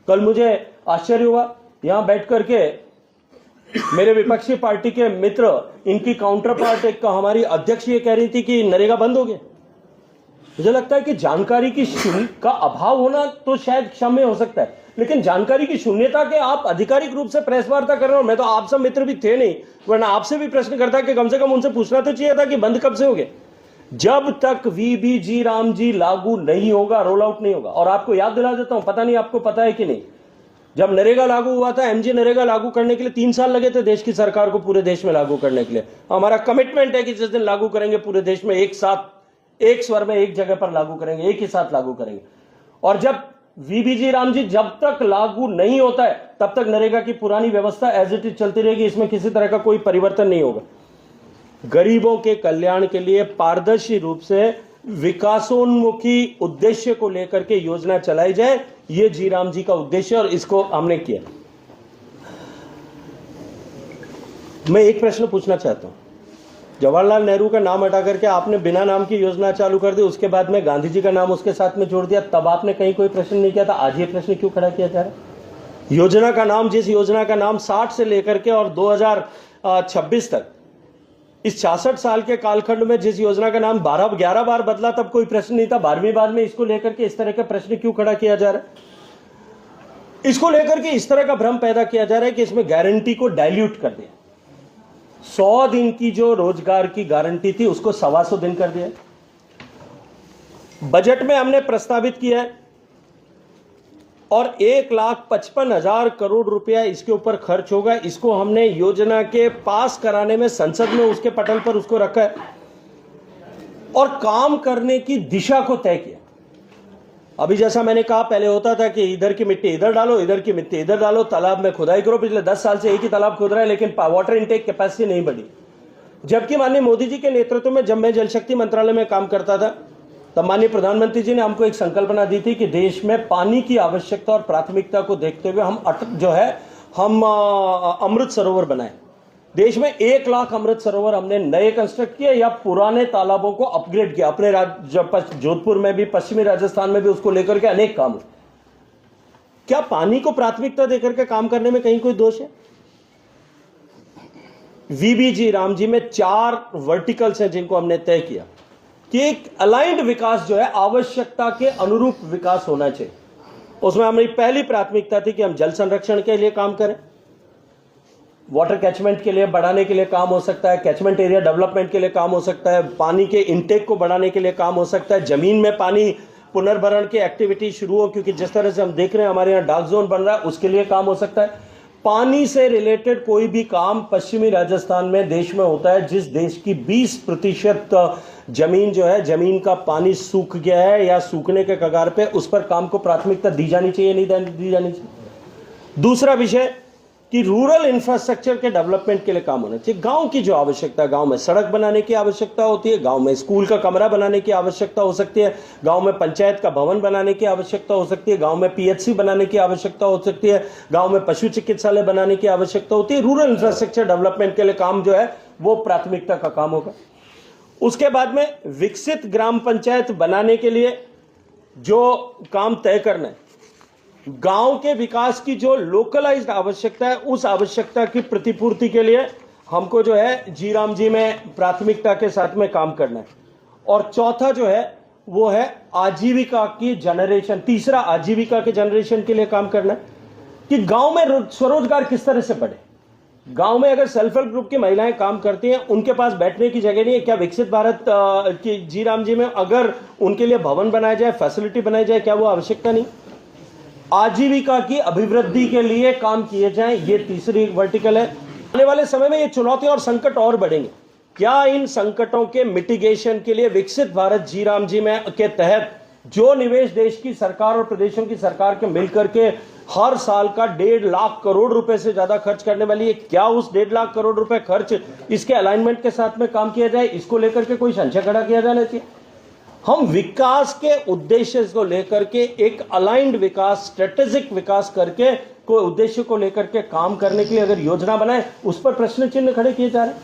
कल मुझे आश्चर्य हुआ, यहां बैठ करके मेरे विपक्षी पार्टी के मित्र, इनकी काउंटर पार्ट एक हमारी अध्यक्ष ये कह रही थी कि नरेगा बंद हो गया। मुझे लगता है कि जानकारी की का अभाव होना तो शायद क्षम्य हो सकता है, लेकिन जानकारी की शून्यता के आप आधिकारिक रूप से प्रेस वार्ता कर रहे हो। मैं तो आप सब मित्र भी थे नहीं, वरना आपसे भी प्रश्न करता कि कम से कम उनसे पूछना तो चाहिए था कि बंद कब से हो गया। जब तक वीबीजी रामजी लागू नहीं होगा, रोल आउट नहीं होगा। और आपको याद दिला देता हूं, पता नहीं आपको पता है कि नहीं, जब नरेगा लागू हुआ था, एमजी नरेगा लागू करने के लिए 3 साल लगे थे देश की सरकार को पूरे देश में लागू करने के लिए। हमारा कमिटमेंट है कि जिस दिन लागू करेंगे पूरे देश में एक साथ, एक स्वर में, एक जगह पर लागू करेंगे, एक ही साथ लागू करेंगे। और जब वीबीजी रामजी जब तक लागू नहीं होता है तब तक नरेगा की पुरानी व्यवस्था एज इट इज चलती रहेगी, इसमें किसी तरह का कोई परिवर्तन नहीं होगा। गरीबों के कल्याण के लिए पारदर्शी रूप से विकासोन्मुखी उद्देश्य को लेकर के योजना चलाई जाए, यह जी राम जी का उद्देश्य, और इसको हमने किया। मैं एक प्रश्न पूछना चाहता हूं, जवाहरलाल नेहरू का नाम हटा करके आपने बिना नाम की योजना चालू कर दी, उसके बाद में गांधी जी का नाम उसके साथ में जोड़ दिया, तब आपने कहीं कोई प्रश्न नहीं किया था। आज ये प्रश्न क्यों खड़ा किया जा रहा है? योजना का नाम, जिस योजना का नाम 60 से लेकर के और 2026 तक, इस 66 साल के कालखंड में जिस योजना का नाम 11 बार बदला, तब कोई प्रश्न नहीं था। 12वीं बार में इसको लेकर के इस तरह का प्रश्न क्यों खड़ा किया जा रहा है? इसको लेकर के इस तरह का भ्रम पैदा किया जा रहा है कि इसमें गारंटी को डाइल्यूट कर दिया। 100 दिन की जो रोजगार की गारंटी थी उसको 125 दिन कर दिया। बजट में हमने प्रस्तावित किया है और 1,55,000 करोड़ रुपया इसके ऊपर खर्च होगा। इसको हमने योजना के पास कराने में संसद में उसके पटल पर उसको रखा है और काम करने की दिशा को तय किया। अभी जैसा मैंने कहा, पहले होता था कि इधर की मिट्टी इधर डालो, इधर की मिट्टी इधर डालो, तालाब में खुदाई करो। पिछले 10 साल से एक ही तालाब खुद रहा है, लेकिन वाटर इनटेक कैपेसिटी नहीं बढ़ी। जबकि माननीय मोदी जी के नेतृत्व में जब मैं जल शक्ति मंत्रालय में काम करता था, तब माननीय प्रधानमंत्री जी ने हमको एक संकल्पना दी थी कि देश में पानी की आवश्यकता और प्राथमिकता को देखते हुए हम अमृत सरोवर बनाएं। देश में 1 लाख अमृत सरोवर हमने नए कंस्ट्रक्ट किए या पुराने तालाबों को अपग्रेड किया। अपने जोधपुर में भी, पश्चिमी राजस्थान में भी उसको लेकर के अनेक काम। क्या पानी को प्राथमिकता देकर के काम करने में कहीं कोई दोष है? वीबीजी रामजी में 4 वर्टिकल्स हैं जिनको हमने तय किया कि एक अलाइंड विकास जो है, आवश्यकता के अनुरूप विकास होना चाहिए। उसमें हमारी पहली प्राथमिकता थी कि हम जल संरक्षण के लिए काम करें, वाटर कैचमेंट के लिए बढ़ाने के लिए काम हो सकता है, कैचमेंट एरिया डेवलपमेंट के लिए काम हो सकता है, पानी के इनटेक को बढ़ाने के लिए काम हो सकता है, जमीन में पानी पुनर्भरण की एक्टिविटी शुरू हो, क्योंकि जिस तरह से हम देख रहे हैं हमारे यहाँ डार्क जोन बन रहा है, उसके लिए काम हो सकता है। पानी से रिलेटेड कोई भी काम पश्चिमी राजस्थान में देश में होता है, जिस देश की 20% जमीन जो है, जमीन का पानी सूख गया है या सूखने के कगार पे, उस पर काम को प्राथमिकता दी जानी चाहिए, नहीं दी जानी चाहिए। दूसरा विषय कि रूरल इंफ्रास्ट्रक्चर के डेवलपमेंट के लिए काम होना चाहिए। गांव की जो आवश्यकता है, गांव में सड़क बनाने की आवश्यकता होती है, गांव में स्कूल का कमरा बनाने की आवश्यकता हो सकती है, गांव में पंचायत का भवन बनाने की आवश्यकता हो सकती है, गांव में पीएचसी बनाने की आवश्यकता हो सकती है, गांव में पशु चिकित्सालय बनाने की आवश्यकता होती है। रूरल इंफ्रास्ट्रक्चर डेवलपमेंट के लिए काम जो है वो प्राथमिकता का काम होगा। उसके बाद में विकसित ग्राम पंचायत बनाने के लिए जो काम तय करना है, गांव के विकास की जो लोकलाइज्ड आवश्यकता है, उस आवश्यकता की प्रतिपूर्ति के लिए हमको जो है जी राम जी में प्राथमिकता के साथ में काम करना है। और चौथा जो है वो है आजीविका की जनरेशन। तीसरा, आजीविका के जनरेशन के लिए काम करना है कि गांव में स्वरोजगार किस तरह से बढ़े। गांव में अगर सेल्फ हेल्प ग्रुप की महिलाएं काम करती हैं, उनके पास बैठने की जगह नहीं है, क्या विकसित भारत की जी राम जी में अगर उनके लिए भवन बनाया जाए, फैसिलिटी बनाई जाए, क्या वो आवश्यकता नहीं? आजीविका की अभिवृद्धि के लिए काम किए जाएं, ये तीसरी वर्टिकल है। आने वाले समय में ये चुनौतियां और संकट और बढ़ेंगे। क्या इन संकटों के मिटिगेशन के लिए विकसित भारत जी राम जी में के तहत जो निवेश देश की सरकार और प्रदेशों की सरकार के मिलकर के हर साल का 1.5 लाख करोड़ रुपए से ज्यादा खर्च करने वाली है, क्या उस 1.5 लाख करोड़ रुपए खर्च इसके अलाइनमेंट के साथ में काम किया जाए, इसको लेकर के कोई संशय खड़ा किया जाना चाहिए। हम विकास के उद्देश्य को लेकर के एक अलाइंड विकास, स्ट्रेटेजिक विकास करके कोई उद्देश्य को लेकर के काम करने के लिए अगर योजना बनाए, उस पर प्रश्न चिन्ह खड़े किए जा रहे हैं।